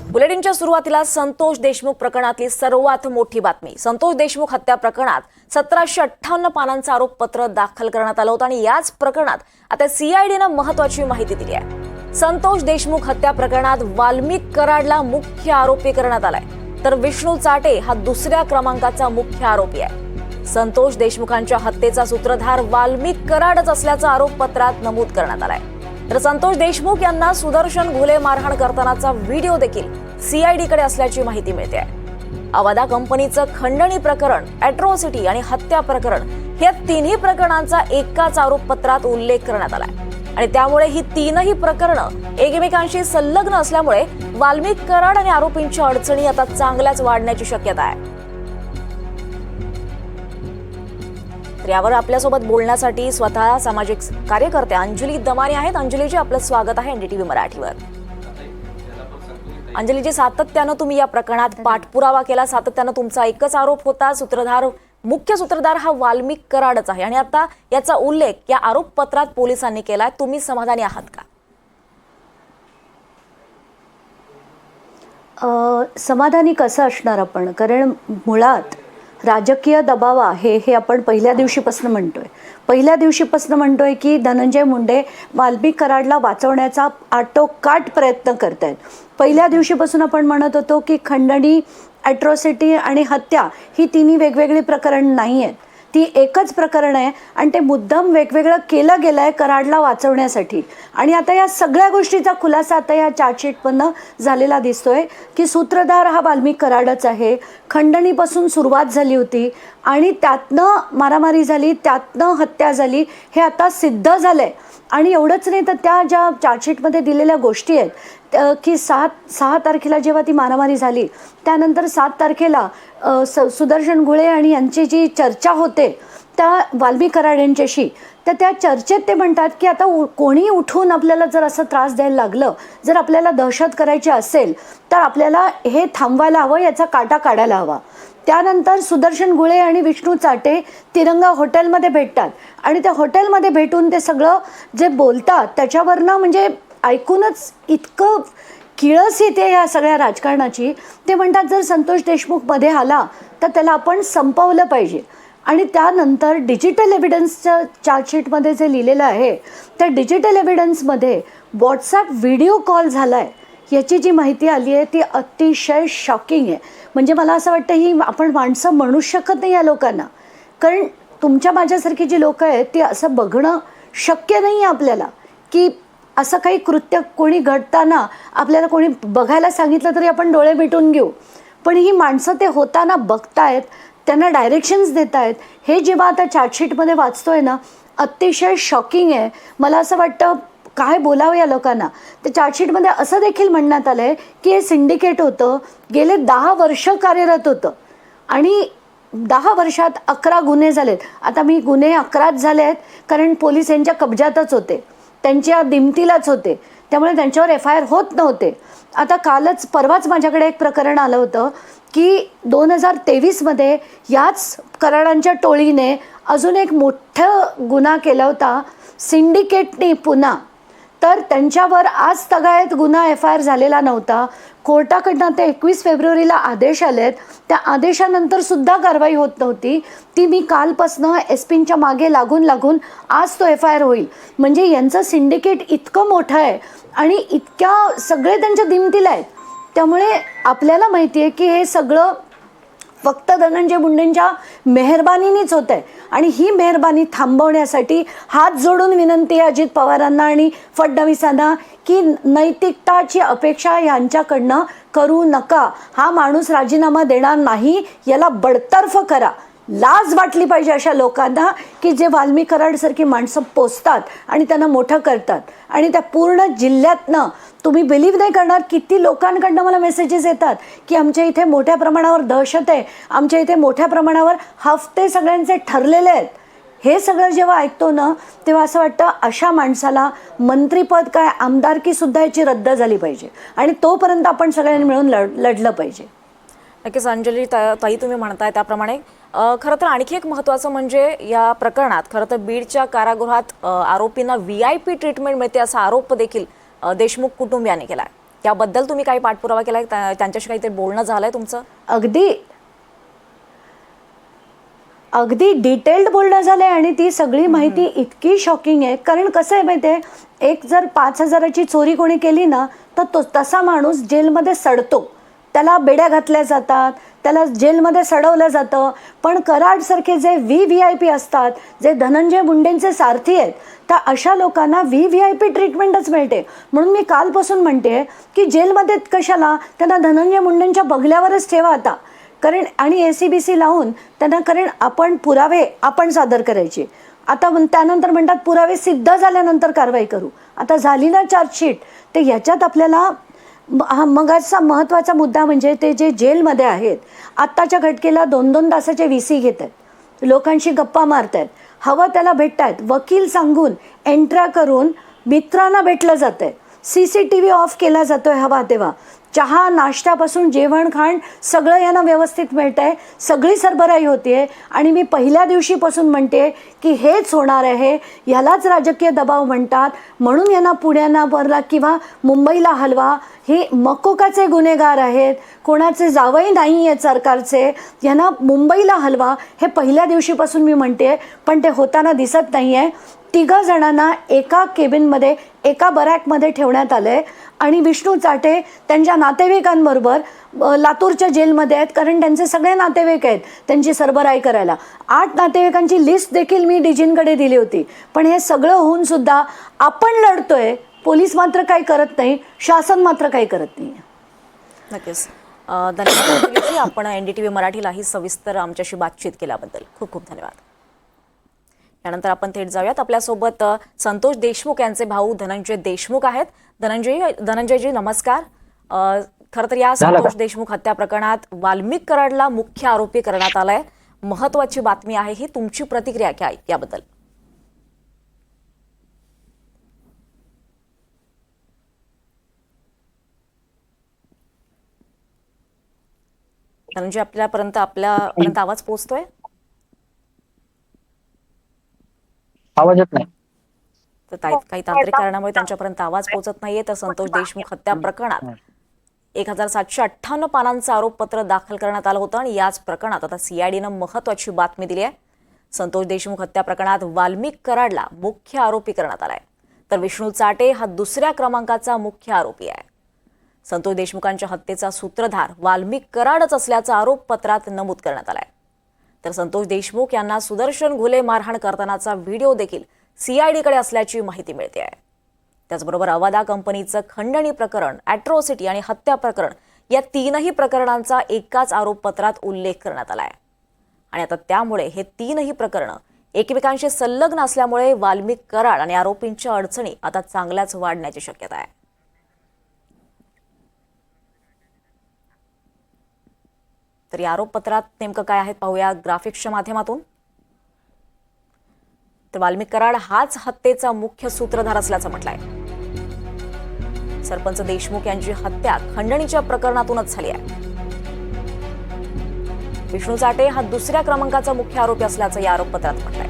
बुलेटिनच्या सुरुवातीला संतोष देशमुख प्रकरणातली सर्वात मोठी बातमी। संतोष देशमुख हत्या प्रकरणात 1758 पानांचं आरोपपत्र दाखल करण्यात आलं होतं आणि याच प्रकरणात आता सीआयडीनं महत्त्वाची माहिती दिली आहे। संतोष देशमुख हत्या प्रकरणात वाल्मिक कराडला मुख्य आरोपी करण्यात आलाय, तर विष्णू चाटे हा दुसऱ्या क्रमांकाचा मुख्य आरोपी आहे। संतोष देशमुखांच्या हत्येचा सूत्रधार वाल्मिक कराडच असल्याचं आरोपपत्रात नमूद करण्यात आलंय। तर संतोष देशमुख यांना सुदर्शन घुले मारहाण करतानाचा व्हिडिओ देखील सीआयडीकडे असल्याची माहिती मिळते आहे। अवादा कंपनीचं खंडणी प्रकरण, अॅट्रॉसिटी आणि हत्या प्रकरण या तिन्ही प्रकरणांचा एकाच आरोपपत्रात उल्लेख करण्यात आलाय आणि त्यामुळे ही तीनही प्रकरणं एकमेकांशी संलग्न असल्यामुळे वाल्मिक कराड आणि आरोपींच्या अडचणी आता चांगल्याच वाढण्याची शक्यता आहे। यावर आपल्यासोबत बोलण्यासाठी स्वतः सामाजिक कार्यकर्ते अंजली दमानी आहेत। अंजलीजी, आपलं स्वागत आहे एनडीटीव्ही मराठीवर। अंजलीजी, सातत्यानं तुम्ही या प्रकरणात पाठपुरावा केला, सातत्यानं तुमचा एकच आरोप होता, मुख्य सूत्रधार हा वाल्मिक कराडच आहे आणि आता याचा उल्लेख या आरोपपत्रात पोलिसांनी केलाय। तुम्ही समाधानी आहात का? समाधानी कसं असणार आपण, कारण मुळात राजकीय दबाव आहे हे आपण पहिल्या दिवशीपासून म्हणतोय की धनंजय मुंडे वाल्मिक कराडला वाचवण्याचा आटोकाट प्रयत्न करतायत। पहिल्या दिवशीपासून आपण म्हणत होतो की खंडणी, अॅट्रॉसिटी आणि हत्या ही तिन्ही वेगवेगळी प्रकरण नाही आहेत, ती एकच प्रकरण आहे आणि ते मुद्दाम वेगवेगळं केलं गेलं आहे कराडला वाचवण्यासाठी। आणि आता या सगळ्या गोष्टीचा खुलासा आता या चार्जशीटमधनं झालेला दिसतोय की सूत्रधार हा वाल्मिक कराडच आहे। खंडणीपासून सुरुवात झाली होती आणि त्यातनं मारामारी झाली, त्यातनं हत्या झाली, हे आता सिद्ध झालंय। आणि एवढंच नाही तर त्या ज्या चार्जशीटमध्ये दिलेल्या गोष्टी आहेत की 6 तारखेला जेव्हा ती मारामारी झाली त्यानंतर 7 तारखेला सुदर्शन घुले आणि यांची जी चर्चा होते त्या वाल्मिक कराड यांच्याशी, तर त्या चर्चेत ते म्हणतात की आता कोणी उठून आपल्याला जर असं त्रास द्यायला लागलं, जर आपल्याला दहशत करायची असेल तर आपल्याला हे थांबवायला हवं, याचा काटा काढायला हवा। त्यानंतर सुदर्शन घुले आणि विष्णू चाटे तिरंगा हॉटेलमध्ये भेटतात आणि त्या हॉटेलमध्ये भेटून ते सगळं जे बोलतात त्याच्यावरनं म्हणजे ऐकूनच इतकं किळस येते या सगळ्या राजकारणाची। ते म्हणतात जर संतोष देशमुख मध्ये आला तर त्याला आपण संपवलं पाहिजे। आणि त्यानंतर डिजिटल एव्हिडन्सच्या चार्जशीटमध्ये जे लिहिलेलं आहे त्या डिजिटल एव्हिडन्समध्ये व्हॉट्सॲप व्हिडिओ कॉल झाला आहे याची जी माहिती आली आहे ती अतिशय शॉकिंग आहे। म्हणजे मला असं वाटतं ही आपण माणसं म्हणू शकत नाही या लोकांना, कारण तुमच्या माझ्यासारखी जी लोक आहेत ती असं बघणं शक्य नाही आहे आपल्याला की असं काही कृत्य कोणी घडताना आपल्याला कोणी बघायला सांगितलं तरी आपण डोळे मिटून घेऊ, पण ही माणसं ते होताना बघतायत, त्यांना डायरेक्शन्स देत आहेत। हे जेव्हा आता चार्जशीटमध्ये वाचतोय ना अतिशय शॉकिंग आहे। मला असं वाटतं काय बोलावं या लोकांना। ते चार्जशीटमध्ये असं देखील म्हणण्यात आलं आहे की हे सिंडिकेट होतं, गेले 10 वर्ष कार्यरत होतं आणि 10 वर्षात 11 गुन्हे झालेत। आता मी गुन्हे 11च झाले आहेत कारण पोलीस यांच्या कब्जातच होते, त्यांच्या दिमतीलाच होते, त्यामुळे त्यांच्यावर FIR होत नव्हते। आता परवाच माझ्याकडे एक प्रकरण आलं होतं की 2023मध्ये याच कराडांच्या टोळीने अजून एक मोठं गुन्हा केला होता सिंडिकेटने पुन्हा, तर त्यांच्यावर आज तगायत गुन्हा FIR झालेला नव्हता। कोर्टाकडनं ते 21 फेब्रुवारीला आदेश आलेत, त्या आदेशानंतर सुद्धा कारवाई होत नव्हती। ती मी कालपासनं SP-च्या मागे लागून आज तो FIR होईल। म्हणजे यांचं सिंडिकेट इतकं मोठं आहे आणि इतक्या सगळे त्यांच्या दिमतीला आहेत, त्यामुळे आपल्याला माहिती आहे की हे सगळं फक्त धनंजय मुंडेंच्या मेहरबानीनीच होत आहे आणि ही मेहरबानी थांबवण्यासाठी हात जोडून विनंती आहे अजित पवारांना आणि फडणवीसांना की नैतिकताची अपेक्षा यांच्याकडनं करू नका। हा माणूस राजीनामा देणार नाही, याला बडतर्फ करा। लाज वाटली पाहिजे अशा लोकांना की जे वाल्मिक कराडसारखी माणसं पोचतात आणि त्यांना मोठं करतात। आणि त्या पूर्ण जिल्ह्यातनं तुम्ही बिलीव्ह नाही करणार किती लोकांकडनं मला मेसेजेस येतात की आमच्या इथे मोठ्या प्रमाणावर दहशत आहे, आमच्या इथे मोठ्या प्रमाणावर हफ्ते सगळ्यांचे ठरलेले आहेत। हे सगळं जेव्हा ऐकतो ना तेव्हा असं वाटतं अशा माणसाला मंत्रीपद काय आमदारकी सुद्धा याची रद्द झाली पाहिजे आणि तोपर्यंत आपण सगळ्यांनी मिळून लढलं पाहिजे। नक्कीच अंजली ताई, तुम्ही म्हणताय त्याप्रमाणे खरं तर आणखी एक महत्त्वाचं म्हणजे या प्रकरणात खरं तर बीडच्या कारागृहात आरोपींना VIP ट्रीटमेंट मिळते असा आरोप देखील देशमुख कुटुंबियांनी केला आहे। त्याबद्दल तुम्ही काही पाठपुरावा केलाय, त्यांच्याशी काहीतरी बोलणं झालंय तुमचं? अगदी अगदी डिटेल्ड बोलणं झालंय आणि ती सगळी माहिती इतकी शॉकिंग आहे. कारण कसं आहे माहिती आहे, एक जर 5,000ची चोरी कोणी केली ना, तर तो तसा माणूस जेलमध्ये सडतो, त्याला बेड्या घातल्या जातात, त्याला जेलमध्ये सडवलं जातं. पण कराडसारखे जे VVIP असतात, जे धनंजय मुंडेंचे सारथी आहेत, त्या अशा लोकांना VVIP ट्रीटमेंटच मिळते. म्हणून मी कालपासून म्हणते की जेलमध्ये कशाला, त्यांना धनंजय मुंडेंच्या बंगल्यावरच ठेवा आता. कारण आणि ACBC लावून त्यांना, कारण आपण पुरावे आपण सादर करायचे. आता त्यानंतर म्हणतात पुरावे सिद्ध झाल्यानंतर कारवाई करू. आता झाली ना चार्जशीट, ते ह्याच्यात आपल्याला मगाचा महत्त्वाचा मुद्दा म्हणजे ते जे जेलमध्ये आहेत, आत्ताच्या घटकेला 2-2 तासाचे VC घेत आहेत, लोकांशी गप्पा मारत आहेत, हवं त्याला भेटत आहेत, वकील सांगून एंट्रा करून मित्रांना भेटलं जात आहे, CCTV ऑफ केला जातोय हवा तेव्हा, चहा नाश्त्यापासून जेवण खाण सगळं यांना व्यवस्थित मिळत आहे, सगळी सरबराई होतीये. आणि मी पहिल्या दिवशीपासून म्हणते की हेच होणार आहे, ह्यालाच राजकीय दबाव म्हणतात. म्हणून यांना पुण्याला किंवा मुंबईला हलवा. हे मकोकाचे गुन्हेगार आहेत, कोणाचे जावई नाही आहेत सरकारचे, यांना मुंबईला हलवा. हे पहिल्या दिवशीपासून मी म्हणते, पण ते होताना दिसत नाही आहे. 3 जणांना एका केबिनमध्ये, एका बरॅकमध्ये ठेवण्यात आलंय आणि विष्णू चाटे त्यांच्या नातेवाईकांबरोबर लातूरच्या जेलमध्ये आहेत. कारण त्यांचे सगळे नातेवाईक आहेत त्यांची सरबराई करायला. 8 नातेवाईकांची लिस्ट देखील मी डीजींकडे दिली होती. पण हे सगळं होऊन सुद्धा आपण लढतोय, पोलीस मात्र काही करत नाही, शासन मात्र काही करत नाही. नक्कीच. धन्यवाद. आपण NDTV मराठीलाही सविस्तर आमच्याशी बातचीत केल्याबद्दल खूप खूप धन्यवाद. यानंतर आपण थेट जाऊयात. आपल्यासोबत संतोष देशमुख यांचे भाऊ धनंजय देशमुख आहेत. धनंजयजी नमस्कार. खरं तर या संतोष देशमुख हत्या प्रकरणात वाल्मिक कराडला मुख्य आरोपी करण्यात आलाय. महत्वाची बातमी आहे ही, तुमची प्रतिक्रिया काय याबद्दल? धनंजय, आपल्यापर्यंत आवाज पोहोचतोय? आवाज येत नाही. तर काही तांत्रिक कारणामुळे त्यांच्यापर्यंत आवाज पोहोचत नाहीये. तर संतोष देशमुख हत्या प्रकरणात 1758 पानांचं आरोपपत्र दाखल करण्यात आलं होतं आणि याच प्रकरणात आता CIDनं महत्वाची बातमी दिली आहे. संतोष देशमुख हत्या प्रकरणात वाल्मिक कराडला मुख्य आरोपी करण्यात आलाय, तर विष्णू चाटे हा 2ऱ्या क्रमांकाचा मुख्य आरोपी आहे. संतोष देशमुखांच्या हत्येचा सूत्रधार वाल्मिक कराडच असल्याचा आरोपपत्रात नमूद करण्यात आलाय. तर संतोष देशमुख यांना सुदर्शन घुले मारहाण करतानाचा व्हिडिओ देखील CIDकडे असल्याची माहिती मिळते आहे. त्याचबरोबर अवादा कंपनीचं खंडणी प्रकरण, अॅट्रॉसिटी आणि हत्या प्रकरण या 3ही प्रकरणांचा एकाच आरोपपत्रात उल्लेख करण्यात आलाय. आणि आता त्यामुळे हे 3ही प्रकरणं एकमेकांशी संलग्न असल्यामुळे वाल्मिक कराड आणि आरोपींच्या अडचणी आता चांगल्याच वाढण्याची शक्यता आहे. तर या आरोपपत्रात नेमकं काय आहे पाहूया ग्राफिक्सच्या माध्यमातून. तर वाल्मिक कराड हाच हत्येचा मुख्य सूत्रधार असल्याचं म्हटलंय. सरपंच देशमुख यांची हत्या खंडणीच्या प्रकरणातूनच झाली आहे. विष्णू चाटे हा 2ऱ्या क्रमांकाचा मुख्य आरोपी असल्याचं या आरोपपत्रात म्हटलंय.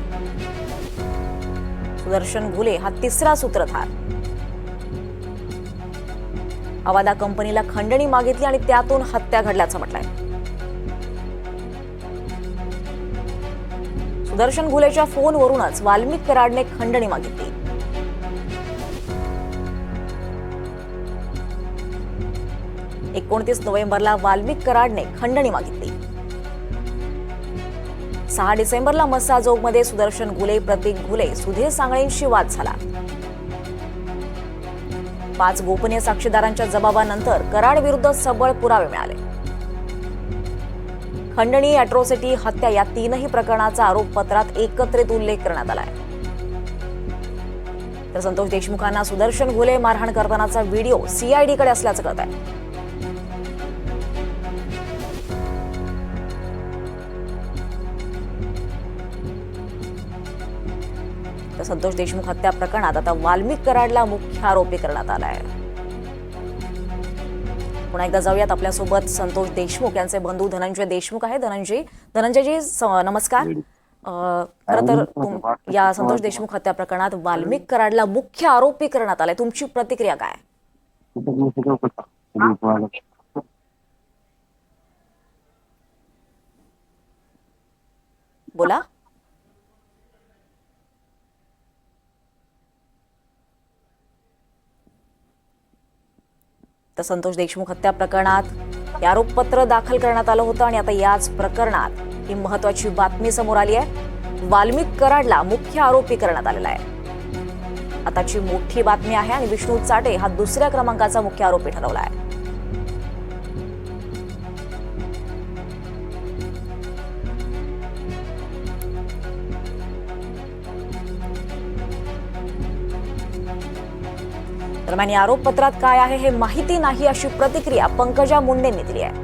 सुदर्शन घुले हा 3रा सूत्रधार. अवादा कंपनीला खंडणी मागितली आणि त्यातून हत्या घडल्याचं म्हटलंय. सुदर्शन घुलेच्या फोनवरूनच वाल्मिक कराडने खंडणी मागितली. एकोणतीस नोव्हेंबरला वाल्मिक कराडने खंडणी मागितली. 6 डिसेंबरला मस्साजोगमध्ये सुदर्शन घुले, प्रतीक घुले, सुधीर सांगळेंशी वाद झाला. 5 गोपनीय साक्षीदारांच्या जबाबानंतर कराड विरुद्ध सबळ पुरावे मिळाले. खंडणी, अॅट्रॉसिटी, हत्या या 3ही प्रकरणाचा आरोपपत्रात एकत्रित उल्लेख करण्यात आलाय. तर संतोष देशमुखांना सुदर्शन घुले मारहाण करतानाचा व्हिडिओ CIDकडे असल्याचं कळत आहे. तर संतोष देशमुख हत्या प्रकरणात आता वाल्मिक कराडला मुख्य आरोपी करण्यात आलाय. पुन्हा एकदा जाऊयात. आपल्यासोबत संतोष देशमुख यांचे बंधू धनंजय देशमुख आहे. धनंजयजी नमस्कार. खरं तर या संतोष देशमुख हत्या प्रकरणात वाल्मिक कराडला मुख्य आरोपी करण्यात आलाय, तुमची प्रतिक्रिया काय? बोला. तर संतोष देशमुख हत्या प्रकरणात हे आरोपपत्र दाखल करण्यात आलं होतं आणि आता याच प्रकरणात ही महत्वाची बातमी समोर आली आहे. वाल्मिक कराडला मुख्य आरोपी करण्यात आलेला आहे. आताची मोठी बातमी आहे आणि विष्णू चाटे हा दुसऱ्या क्रमांकाचा मुख्य आरोपी ठरवला आहे. दरम्यान या आरोपपत्रात काय आहे हे माहिती नाही अशी प्रतिक्रिया पंकजा मुंडेंनी दिली आहे.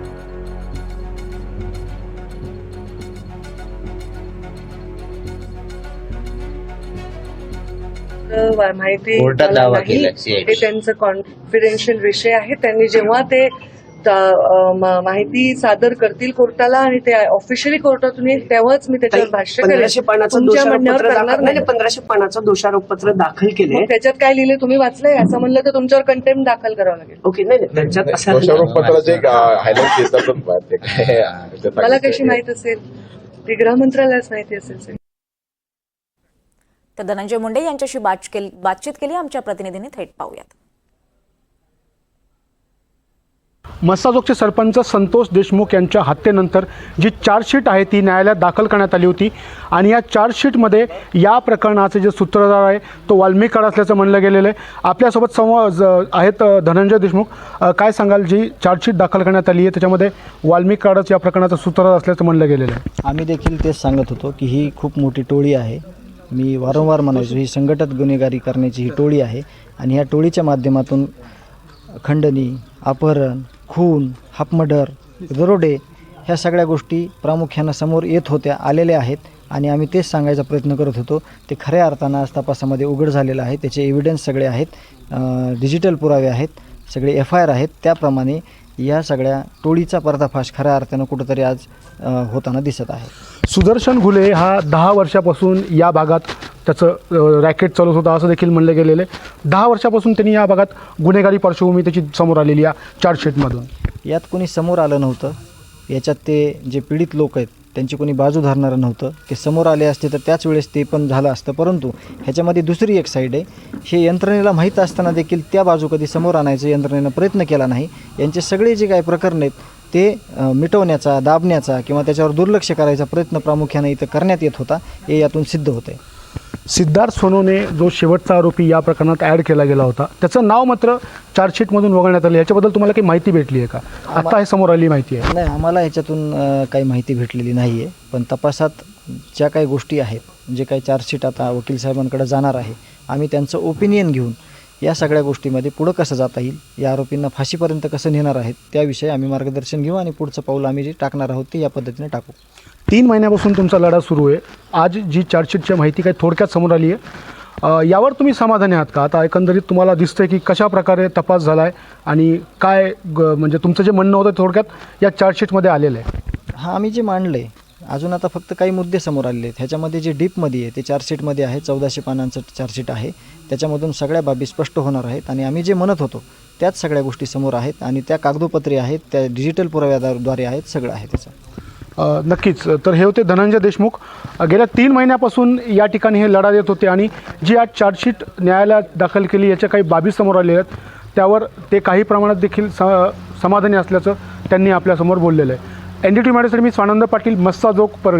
माहिती कोर्टात मला दावा नाही. केला हे त्यांचं कॉन्फिडेन्शियल विषय आहे. त्यांनी जेव्हा ते माहिती सादर करतील कोर्टाला आणि ते ऑफिशियली कोर्टातून येईल तेव्हाच मी त्याच्यावर भाष्य करेन. 1500 पानाचं तुमच्या म्हणण्यावर दोषारोपपत्र करणार दाखल नाही. 1500 पानाचं दोषारोपपत्र दाखल केले. मग त्याच्यात काय लिहिले तुम्ही वाचलंय? असं म्हणलं तर तुमच्यावर कंटेम्प्ट दाखल करावं लागेल. ओके, नाही नाही, त्यांच्यात असं दोषारोपपत्राचे हायलाईट केलं मला कशी माहित असेल? ती गृहमंत्रालयाच माहिती असेल. तर धनंजय मुंडे यांच्याशी बातचीत केली आमच्या प्रतिनिधीने. थेट पाहूयात. मस्साजोगचे सरपंच संतोष देशमुख यांच्या हत्येनंतर जी चार्जशीट आहे ती न्यायालयात दाखल करण्यात आली होती आणि या चार्जशीटमध्ये या प्रकरणाचे जे सूत्रधार आहे तो वाल्मिक कराड असल्याचं म्हणलं गेलेलं आहे. आपल्यासोबत आहेत धनंजय देशमुख. काय सांगाल, जी चार्जशीट दाखल करण्यात आली आहे त्याच्यामध्ये वाल्मिक कराडच या प्रकरणाचा सूत्रधार असल्याचं म्हणलं गेलेलं आहे. आम्ही देखील तेच सांगत होतो की ही खूप मोठी टोळी आहे. मी वारंवार म्हणायचो ही संघटित गुन्हेगारी करण्याची ही टोळी आहे आणि ह्या टोळीच्या माध्यमातून खंडणी, अपहरण, खून, हाफमर्डर, दरोडे ह्या सगळ्या गोष्टी प्रामुख्यानं समोर येत होत्या, आलेल्या आहेत आणि आम्ही तेच सांगायचा प्रयत्न करत होतो. ते खऱ्या अर्थानं आज तपासामध्ये उघड झालेलं आहे. त्याचे एव्हिडन्स सगळे आहेत, डिजिटल पुरावे आहेत, सगळे FIR आहेत. त्याप्रमाणे या सगळ्या टोळीचा पर्दाफाश खऱ्या अर्थानं कुठंतरी आज होताना दिसत आहे. सुदर्शन घुले हा 10 वर्षापासून या भागात त्याचं रॅकेट चालवत होता असं देखील म्हणलं गेलेलं आहे. 10 वर्षापासून त्यांनी या भागात गुन्हेगारी पार्श्वभूमी त्याची समोर आलेली या चार्जशीटमधून. यात कोणी समोर आलं नव्हतं. याच्यात ते जे पीडित लोक आहेत त्यांची कोणी बाजू धरणारं नव्हतं. ते समोर आले असते तर त्याच वेळेस ते पण झालं असतं. परंतु ह्याच्यामध्ये दुसरी एक साईड आहे. हे यंत्रणेला माहीत असताना देखील त्या बाजू कधी समोर आणायचं यंत्रणेनं प्रयत्न केला नाही. यांचे सगळे जे काही प्रकरण आहेत ते मिटवण्याचा, दाबण्याचा किंवा त्याच्यावर दुर्लक्ष करायचा प्रयत्न प्रामुख्याने इथं करण्यात येत होता. हे यातून सिद्ध होतं आहे. सिद्धार्थ सोनवणे जो शेवटचा आरोपी या प्रकरणात ॲड केला गेला होता त्याचं नाव मात्र चार्जशीटमधून वगळण्यात आलं. याच्याबद्दल तुम्हाला काही माहिती भेटली आहे का? आता हे समोर आली माहिती आहे. नाही, आम्हाला ह्याच्यातून काही माहिती भेटलेली नाही आहे. पण तपासात ज्या काही गोष्टी आहेत, जे काही चार्जशीट आता वकील साहेबांकडे जाणार आहे, आम्ही त्यांचं ओपिनियन घेऊन या सगळ्या गोष्टीमध्ये पुढं कसं जाता येईल, या आरोपींना फाशीपर्यंत कसं नेणार आहेत त्याविषयी आम्ही मार्गदर्शन घेऊ आणि पुढचं पाऊल आम्ही जे टाकणार आहोत ते या पद्धतीने टाकू. 3 महिन्यापासून तुमचा लढा सुरू आहे. आज जी चार्जशीटची माहिती काही थोडक्यात समोर आली आहे, यावर तुम्ही समाधानी आहात का? आता एकंदरीत तुम्हाला दिसतंय की कशा प्रकारे तपास झाला आहे आणि काय म्हणजे तुमचं जे म्हणणं होतं थोडक्यात या चार्जशीटमध्ये आलेलं आहे? हां, आम्ही जे मांडलं आहे अजून आता फक्त काही मुद्दे समोर आलेले आहेत. ह्याच्यामध्ये जे डीपमध्ये आहे ते चार्जशीटमध्ये आहे. 1400 पानांचं चार्जशीट आहे. त्याच्यामधून सगळ्या बाबी स्पष्ट होणार आहेत आणि आम्ही जे म्हणत होतो त्याच सगळ्या गोष्टी समोर आहेत आणि त्या कागदोपत्री आहेत, त्या डिजिटल पुराव्याद्वारे आहेत, सगळं आहे त्याचं. नक्कीच. तर हे होते धनंजय देशमुख. गेल्या 3 महिन्यापासून या ठिकाणी हे लढा देत होते आणि जी आज चार्जशीट न्यायालयात दाखल केली याच्या काही बाबी समोर आलेल्या आहेत त्यावर ते काही प्रमाणात देखील समाधानी असल्याचं त्यांनी आपल्यासमोर बोललेलं आहे. NDTV मराठीसाठी मी स्वानंद पाटील, मस्साजोग, परळी.